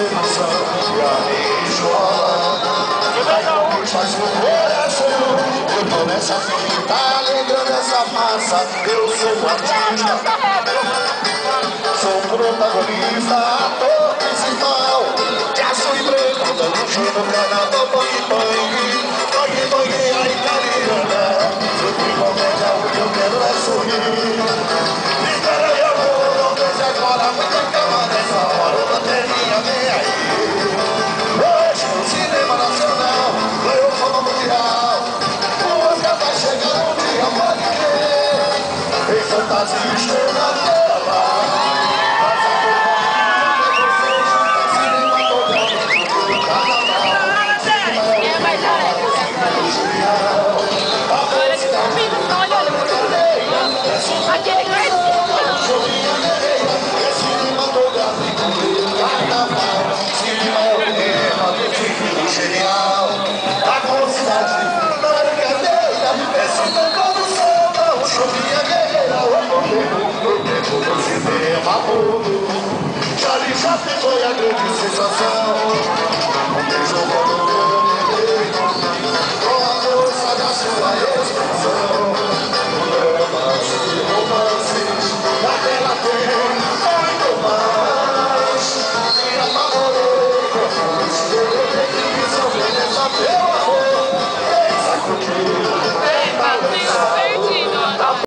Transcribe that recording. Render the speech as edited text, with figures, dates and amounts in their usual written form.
emoção e a minha escola. Vai com faz no coração. Eu tô nessa fita, alegrando essa massa. Eu sou um artista, sou um protagonista, ator principal. De azul e branco, dando show no carnaval. Bang, bang, bang, bang, a italiana. Sobre comédia, o que eu quero é sorrir. Espera aí, amor, não deixe agora. Muita calma nessa hora, o bateria vem aí. Hoje no cinema nacional, ganhou fama mundial. O Oscar vai chegar um dia, pode crer. Em fantasia.